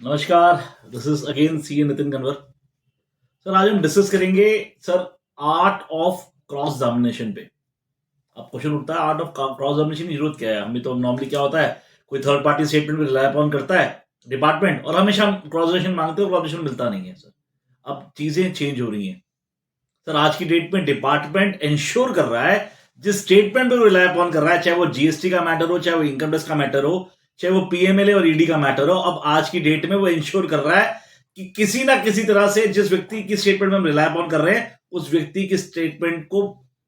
नमस्कार। This is again C Nitin Kanwar. Sir आज हम डिस्कस करेंगे sir art of cross examination पे। अब क्वेश्चन उठता है आर्ट ऑफ क्रॉस एग्जामिनेशन की जरूरत क्या है। हमें तो नॉर्मली क्या होता है, कोई थर्ड पार्टी स्टेटमेंट पे रिलाई अपॉन करता है डिपार्टमेंट, और हमेशा हम क्रॉस एग्जामिनेशन मांगते हैं, क्रॉस एग्जामिनेशन मिलता नहीं है सर। अब चीजें चेंज हो रही हैं सर। आज की डेट में डिपार्टमेंट इंश्योर कर रहा है, जिस स्टेटमेंट पे रिलाई अपॉन कर रहा है, चाहे वो जीएसटी का मैटर हो, चाहे वो इनकम टैक्स का मैटर हो, चाहे वो पीएमएलए और ईडी का मैटर हो, अब आज की डेट में वो इंश्योर कर रहा है कि किसी ना किसी तरह से जिस व्यक्ति की स्टेटमेंट में हम रिलाई अपॉन कर रहे हैं, उस व्यक्ति की स्टेटमेंट को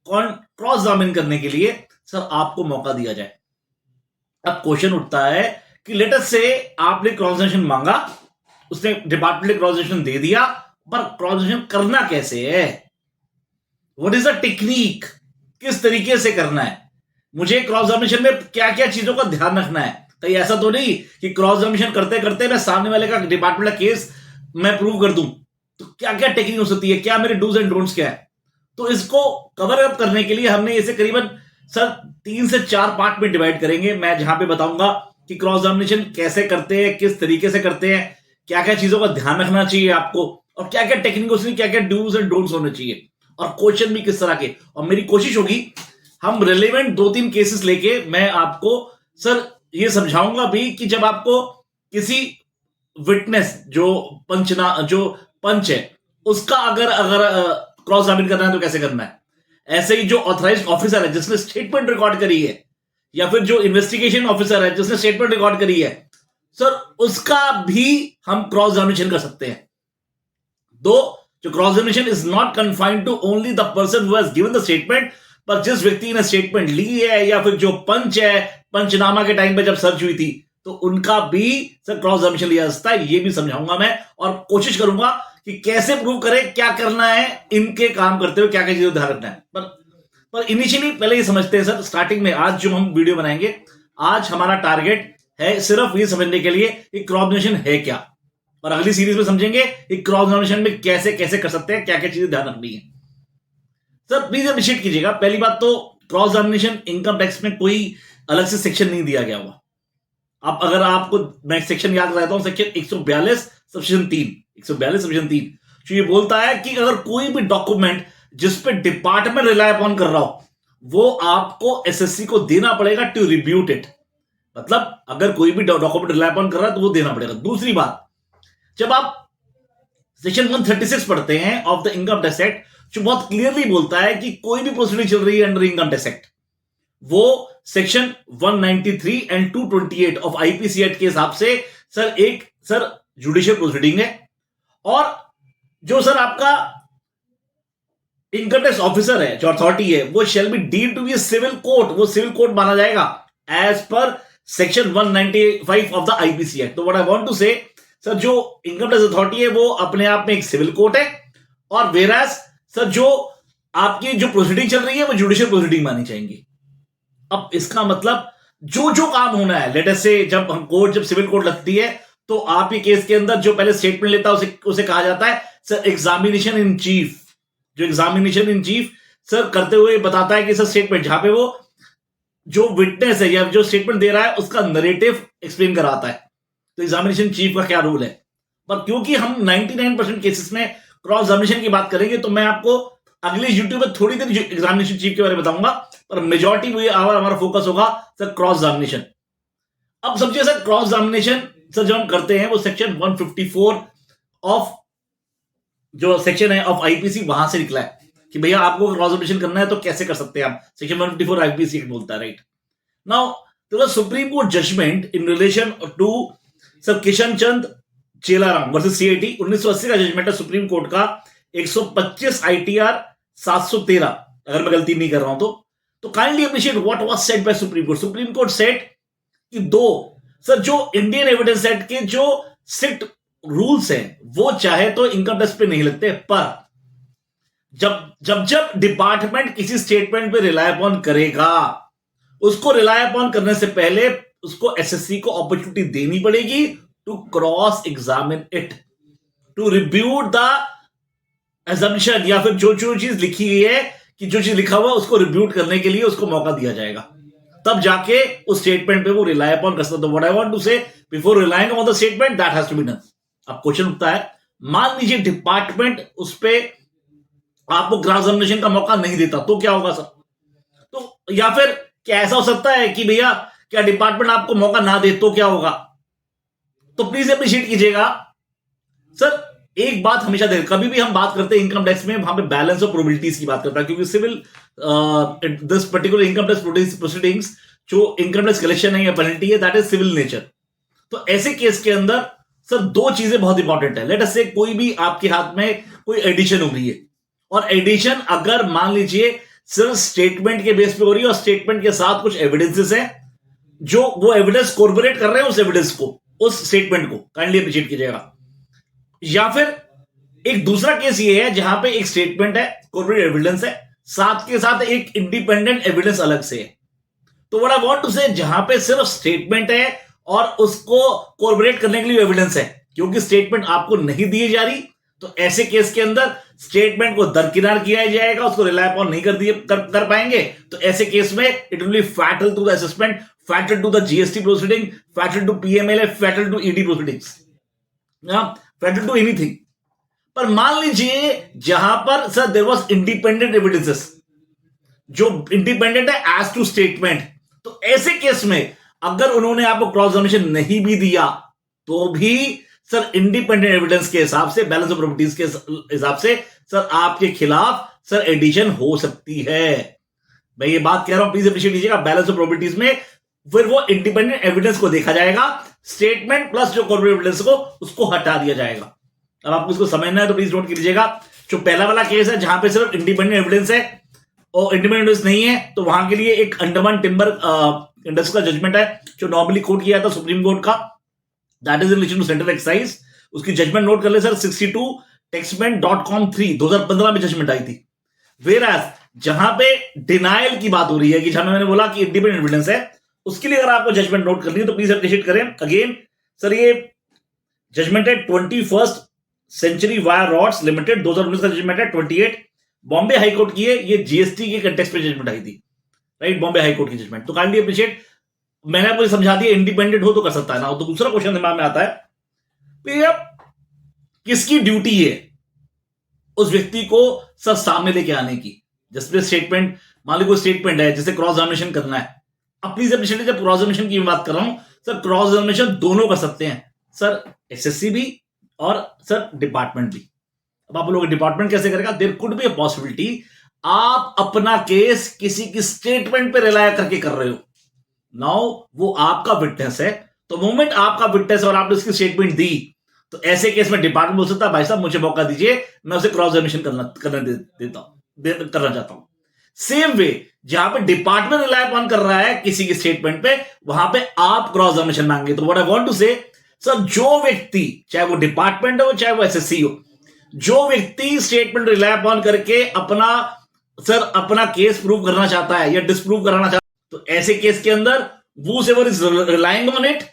क्रॉस एग्जामिन करने के लिए सर आपको मौका दिया जाए। अब क्वेश्चन उठता है कि लेटर से आपने क्रॉस एग्जामिनेशन मांगा, उसने डिपार्टमेंट ने क्रॉस एग्जामिनेशन दे दिया, पर क्रॉस एग्जामिनेशन करना कैसे है, व्हाट इज द टेक्निक, किस तरीके से करना है, मुझे क्रॉस एग्जामिनेशन में क्या क्या चीजों का ध्यान रखना है। कहीं ऐसा तो नहीं कि क्रॉस एग्जामिनेशन करते करते मैं सामने वाले का डिपार्टमेंट का केस मैं प्रूव कर दूं। तो क्या क्या टेक्निक हो सकती है, क्या मेरे डूज एंड डोंट्स क्या है। तो इसको कवर अप करने के लिए हमने इसे करीबन सर 3 से 4 पार्ट में डिवाइड करेंगे। मैं जहां पे बताऊंगा कि क्रॉस एग्जामिनेशन कैसे करते हैं, किस तरीके से करते हैं, क्या क्या चीजों का ध्यान रखना चाहिए आपको, और क्या क्या टेक्निक उसमें क्या क्या डूज एंड डोंट्स होने चाहिए, और क्वेश्चन भी किस तरह के। और मेरी कोशिश होगी हम रिलेवेंट 2-3 केसेस लेके मैं आपको सर ये समझाऊंगा भी कि जब आपको किसी विटनेस जो पंच है उसका अगर अगर क्रॉस एग्जामिन करना है तो कैसे करना है। ऐसे ही जो ऑथराइज्ड ऑफिसर है जिसने स्टेटमेंट रिकॉर्ड करी है, या फिर जो इन्वेस्टिगेशन ऑफिसर है जिसने स्टेटमेंट रिकॉर्ड करी है, सर उसका भी हम क्रॉस एग्जामिनेशन कर सकते हैं। दो जो cross examination is not confined to only the person who has given the statement, पर जिस व्यक्ति ने स्टेटमेंट ली है, या फिर जो पंच है, पंचनामा के टाइम पे जब सर्च हुई थी, तो उनका भी सर क्रॉस एग्जामिनेशन लिया जाता है। ये भी समझाऊंगा मैं, और कोशिश करूंगा कि कैसे प्रूव करें, क्या करना है, इनके काम करते हुए क्या क्या चीजों ध्यान रखना है। पर इनिशियली पहले ये समझते हैं सर, स्टार्टिंग में आज जो हम वीडियो बनाएंगे, आज हमारा टारगेट है सिर्फ ये समझने के लिए कि क्रॉस एग्जामिनेशन है क्या, और अगली सीरीज में समझेंगे कि क्रॉस एग्जामिनेशन में कैसे कैसे कर सकते हैं, क्या क्या चीजें ध्यान रखनी है। सर प्लीज अप्रिशिएट कीजिएगा, पहली बात तो क्रॉस एग्जामिनेशन इनकम टैक्स में कोई अलग से सेक्शन नहीं दिया गया हुआ। अब अगर आपको मैं सेक्शन याद कराता हूं, सेक्शन 142 सबसेक्शन 3, 142 सबसेक्शन 3 जो ये बोलता है कि अगर कोई भी डॉक्यूमेंट जिस पे डिपार्टमेंट रिलाई अपॉन कर रहा हो, वो आपको एसएससी को देना पड़ेगा टू रिब्यूट इट। मतलब अगर कोई भी डॉक्यूमेंट रिलाई अपॉन कर रहा है तो वो देना पड़ेगा। दूसरी बात, जब आप सेक्शन 136 पढ़ते हैं of the income tax act, जो बहुत क्लियरली बोलता है कि कोई भी प्रोसीडिंग चल रही है अंडर इनकम टैक्स एक्ट, वो section 193 and 228 of IPC act के हिसाब से सर एक सर जुडिशियल प्रोसीडिंग है। और जो सर आपका इनकम टैक्स ऑफिसर है, जो अथॉरिटी है, वो shall be deemed to be civil court, वो सिविल कोर्ट माना जाएगा as per section 195 of the IPC act. तो what I want to say sir, जो इनकम टैक्स अथॉरिटी है वो अपने आप में एक सिविल कोर्ट है, और वेराज सर जो आपकी जो प्रोसीडिंग चल रही है वो जुडिशियल प्रोसीडिंग मानी जाएंगी। अब इसका मतलब जो जो काम होना है, लेट अस से जब हम कोर्ट, जब सिविल कोर्ट लगती है, तो आपके केस के अंदर जो पहले स्टेटमेंट लेता है उसे कहा जाता है सर एग्जामिनेशन इन चीफ। जो एग्जामिनेशन इन चीफ सर करते हुए बताता है कि सर स्टेटमेंट जहां पे वो जो विटनेस है या जो स्टेटमेंट दे रहा है उसका नरेटिव एक्सप्लेन कराता है। तो एग्जामिनेशन चीफ का क्या रोल है। पर क्योंकि हम 99% केसेस में क्रॉस एग्जामिनेशन की बात करेंगे, तो मैं आपको अगले यूट्यूब में थोड़ी देर एग्जामिनेशन चीफ के बारे में बताऊंगा, पर मेजॉरिटी में हमारा फोकस होगा सर क्रॉस एग्जामिनेशन। अब समझिए सर, क्रॉस एग्जामिनेशन सर जो हम करते हैं वो सेक्शन 154 ऑफ जो सेक्शन है ऑफ आईपीसी, वहां से निकला है कि भैया आपको क्रॉस एग्जामिनेशन करना है तो कैसे कर सकते हैं आप। सेक्शन 154 आईपीसी बोलता है, राइट। नाउ तो Supreme Court judgement in relation to sir Kishan Chand Chelaram versus CIT 1980 का जजमेंट है सुप्रीम कोर्ट का 125 आईटीआर 713, अगर मैं गलती नहीं कर रहा हूं तो kindly appreciate what was said bye supreme court. Supreme court said कि सर जो इंडियन एविडेंस एक्ट के जो स्ट्रिक्ट रूल्स हैं वो चाहे तो इनकम टैक्स पे नहीं लगते, पर जब डिपार्टमेंट किसी स्टेटमेंट पे रिलाई अपॉन करेगा, उसको रिलाई अपॉन करने से पहले उसको एसएससी को अपॉर्चुनिटी देनी पड़ेगी to cross examine it, to rebut the assumption, या फिर जो चीज लिखी गई है कि जो चीज लिखा हुआ उसको रिब्यूट करने के लिए उसको मौका दिया जाएगा, तब जाके उस स्टेटमेंट पे वो रिलाई अपॉन कर सकता है। What I want to say, before relying on the statement that has to be done. अब क्वेश्चन उठता है, मान लीजिए डिपार्टमेंट उस पे आपको क्रॉस एग्जामिनेशन का मौका नहीं देता, तो क्या होगा सर? तो या फिर क्या ऐसा हो सकता है कि भैया क्या डिपार्टमेंट आपको मौका ना दे तो क्या होगा? तो प्लीज अप्रिशिएट कीजिएगा सर। एक बात हमेशा देखें, कभी भी हम बात करते हैं इनकम टैक्स में, वहां पे बैलेंस ऑफ प्रोबेबिलिटीज की बात करता है, क्योंकि civil this particular income tax proceedings जो इनकम टैक्स कलेक्शन है या पेनल्टी है, दैट इज सिविल नेचर। तो ऐसे केस के अंदर सर दो चीजें बहुत इंपॉर्टेंट है। लेट अस से कोई भी आपके हाथ में कोई एडिशन हो रही है, और एडिशन अगर मान लीजिए सिर्फ स्टेटमेंट के बेस पे हो रही है और स्टेटमेंट के साथ कुछ एविडेंसेस हैं जो वो एविडेंस कोर्पोरेट कर रहे हैं उस एविडेंस को, उस स्टेटमेंट को, काइंडली अप्रिशिएट कीजिएगा। या फिर एक दूसरा केस ये है जहां पे एक स्टेटमेंट है, कोर्पोरेट एविडेंस है, साथ के साथ एक इंडिपेंडेंट एविडेंस अलग से है। तो व्हाट आई वांट टू से, जहां पे सिर्फ स्टेटमेंट है और उसको कोर्पोरेट करने के लिए एविडेंस है, क्योंकि स्टेटमेंट आपको नहीं दी जा रही, तो ऐसे केस के अंदर स्टेटमेंट को दरकिनार किया जाएगा, उसको रिलाय अपॉन नहीं कर पाएंगे। तो ऐसे केस में it will be fatal to the assessment, fatal to the GST proceeding, fatal to PMLA, fatal to ED proceedings, fatal to anything. पर मान लीजिए जहां पर sir there was independent evidences, जो इंडिपेंडेंट है एज टू स्टेटमेंट, तो ऐसे case में अगर उन्होंने आपको क्रॉस एग्जामिनेशन नहीं भी दिया तो भी सर इंडिपेंडेंट एविडेंस के हिसाब से, बैलेंस ऑफ प्रॉपर्टीज के हिसाब से सर आपके खिलाफ सर एडिशन हो सकती है। मैं ये बात कह रहा हूं, प्लीज अप्रिशिएट कीजिएगा। बैलेंस ऑफ प्रॉपर्टीज में फिर वो इंडिपेंडेंट एविडेंस को देखा जाएगा, स्टेटमेंट प्लस जो कॉर्पोरेट एविडेंस को उसको हटा दिया जाएगा। अब आपको इसको समझना है तो प्लीज नोट कीजिएगा। जो पहला वाला केस है जहां पे सिर्फ इंडिपेंडेंट एविडेंस है और इंडिपेंडेंट एविडेंस नहीं है, तो वहां के लिए एक अंडमान टिम्बर इंडस्ट्री का जजमेंट है जो नॉर्मली कोर्ट किया था सुप्रीम कोर्ट का, that is in relation to central excise. उसकी जजमेंट नोट कर ले सर, 62 taxman.com 3 2015 में जजमेंट आई थी। वेराज जहां पे डिनाइल की बात हो रही है, कि जहां मैंने बोला कि इंडिपेंडेंट एविडेंस है, उसके लिए अगर आपको जजमेंट नोट करनी है तो प्लीज अप्रिशिएट करें। अगेन सर ये जजमेंट है 21st century wire rods limited 2019 का जजमेंट है, 28 बॉम्बे हाईकोर्ट की है। ये जीएसटी के कंटेक्स्ट पे जजमेंट आई थी, राइट, बॉम्बे हाईकोर्ट की जजमेंट। तो काइंडली अप्रिशिएट, मैंने आपको समझा दिया इंडिपेंडेंट हो तो कर सकता है ना। तो दूसरा क्वेश्चन दिमाग में आता है, भैया किसकी ड्यूटी है उस व्यक्ति को सर सामने लेके आने की? जिसपे स्टेटमेंट, मान लीजिए कोई स्टेटमेंट है जिसे क्रॉस एग्जामिनेशन करना है। अब प्लीज अप्रिशिएट, जब क्रॉस एग्जामिनेशन की बात कर रहा हूं सर, क्रॉस एग्जामिनेशन दोनों कर सकते हैं सर, एसएससी भी और सर डिपार्टमेंट भी। अब आप लोग डिपार्टमेंट कैसे करेगा? There could be a possibility आप अपना केस किसी की स्टेटमेंट पे रिलाय करके कर रहे हो। नाउ वो आपका विटनेस है, तो मोमेंट आपका विटनेस और आपने उसकी स्टेटमेंट दी, तो ऐसे केस में डिपार्टमेंट बोल सकता है भाई साहब मुझे मौका दीजिए, मैं उसे क्रॉस एग्जामिनेशन करना चाहता हूं। सेम वे जहां पे डिपार्टमेंट रिलाय अपॉन कर रहा है किसी की स्टेटमेंट पे, वहां पे आप क्रॉस एग्जामिनेशन मांगे। तो what I want to say sir, जो व्यक्ति, चाहे वो डिपार्टमेंट हो चाहे वो एसएससी हो, जो व्यक्ति स्टेटमेंट रिलाय अपॉन करके अपना केस प्रूव करना चाहता है या डिसप्रूव कराना चाहता है, तो ऐसे केस के अंदर वो सेवर इज रिलाइंग ऑन इट,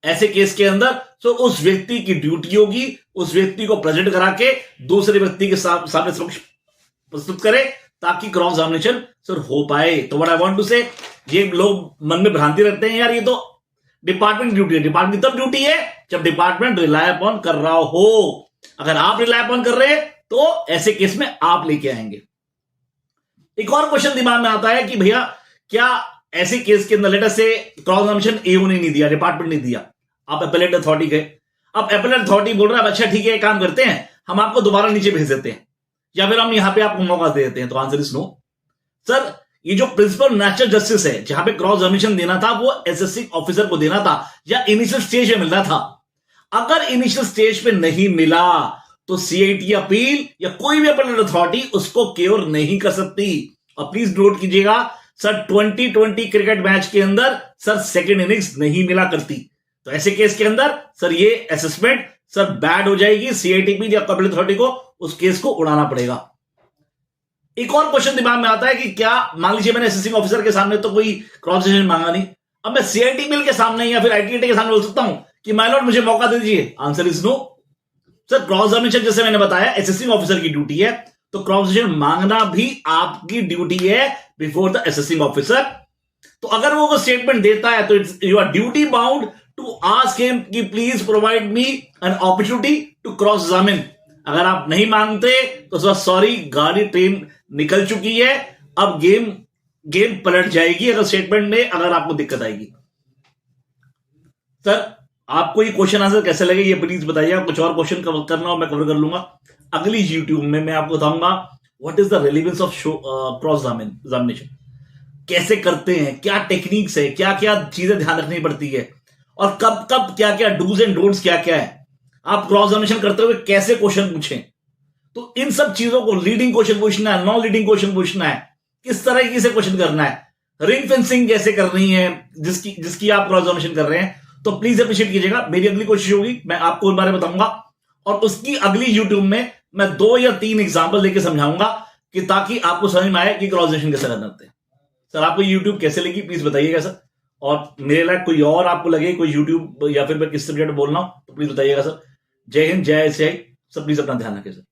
ऐसे केस के अंदर तो उस व्यक्ति की ड्यूटी होगी उस व्यक्ति को प्रेजेंट करा के दूसरे व्यक्ति के सामने समक्ष प्रस्तुत करे, ताकि क्रॉस एग्जामिनेशन सर हो पाए। तो व्हाट आई वांट टू से, ये लोग मन में भ्रांति रखते हैं यार ये तो डिपार्टमेंट ड्यूटी है। डिपार्टमेंट तब ड्यूटी है जब डिपार्टमेंट रिलाय अपॉन कर रहा हो। अगर आप रिलाय अपॉन कर रहे हैं तो ऐसे केस में आप लेके आएंगे। एक और क्वेश्चन दिमाग में आता है कि भैया क्या ऐसे केस के अंदर लेटर से क्रॉस एग्जामिनेशन एओ ने नहीं दिया, डिपार्टमेंट ने दिया, आप एपेलेट अथॉरिटी गए। अब एपेलेट अथॉरिटी बोल रहा है अच्छा ठीक है एक काम करते हैं, हम आपको दोबारा नीचे भेज देते हैं या फिर हम यहां पे आपको मौका दे देते हैं। तो आंसर इज नो सर। ये जो प्रिंसिपल नेचुरल जस्टिस है, जहां पे क्रॉस एग्जामिनेशन देना था वो एसएससी ऑफिसर को देना था या इनिशियल स्टेज में मिलना था। अगर इनिशियल स्टेज पे नहीं मिला तो सीआईटी अपील या कोई भी अपील अथॉरिटी उसको क्योर नहीं कर सकती। और प्लीज नोट कीजिएगा सर, 2020 क्रिकेट मैच के अंदर सर सेकंड इनिंग्स नहीं मिला करती, तो ऐसे केस के अंदर सर ये असेसमेंट सर बैड हो जाएगी, सीआईटी या अपील अथॉरिटी को उस केस को उड़ाना पड़ेगा। एक और क्वेश्चन दिमाग में आता है कि क्या मान लीजिए मैंने एसएससी ऑफिसर के सामने तो कोई क्रॉस एग्जामिनेशन मांगा नहीं, अब मैं सीआईटी बिल के सामने या फिर आईटीटी के सामने बोल सकता हूं कि माय लॉर्ड मुझे मौका दे दीजिए? Answer is no sir. Cross examination जैसे मैंने बताया एसएससी ऑफिसर की ड्यूटी है, तो क्रॉस एग्जामिनेशन मांगना भी आपकी ड्यूटी है बिफोर द एसएससी ऑफिसर। तो अगर वो स्टेटमेंट देता है तो you are duty bound to ask him कि please provide me an opportunity to cross examine. अगर आप नहीं मांगते तो सर सॉरी, गाड़ी ट्रेन निकल चुकी है, अब गेम पलट जाएगी अगर स्टेटमेंट में अगर आपको दिक्कत आएगी। सर आपको ये क्वेश्चन आंसर कैसे लगे ये प्लीज बताइए। कुछ और क्वेश्चन कवर करना हो मैं कवर कर लूंगा अगली यूट्यूब में। मैं आपको बताऊंगा what is the relevance of cross examination, कैसे करते हैं, क्या टेक्निक्स है, क्या क्या चीजें ध्यान रखनी पड़ती है, और कब कब क्या क्या डूज एंड डोंट्स क्या क्या है। आप क्रॉस एग्जामिनेशन करते हुए कैसे क्वेश्चन पूछें, तो इन सब चीजों को, लीडिंग क्वेश्चन पूछना है, नॉन लीडिंग क्वेश्चन पूछना है, किस तरह से क्वेश्चन करना है, रिंग फेंसिंग कैसे करनी है जिसकी आप क्रॉस एग्जामिनेशन कर रहे हैं, तो प्लीज अप्रिशिएट कीजिएगा। मेरी अगली कोशिश होगी मैं आपको इस बारे में बताऊंगा, और उसकी अगली यूट्यूब में मैं 2 या 3 एग्जाम्पल देकर समझाऊंगा कि ताकि आपको समझ में आए कि क्रॉस एग्जामिनेशन कैसे करते हैं। सर आपको यूट्यूब कैसे लगी प्लीज बताइएगा सर, और मेरे लायक कोई और आपको लगे कोई यूट्यूब या फिर मैं किस सब्जेक्ट बोल रहा हूं तो प्लीज बताइएगा सर। जय हिंद, जय सियाई, सब प्लीज अपना ध्यान रखें सर।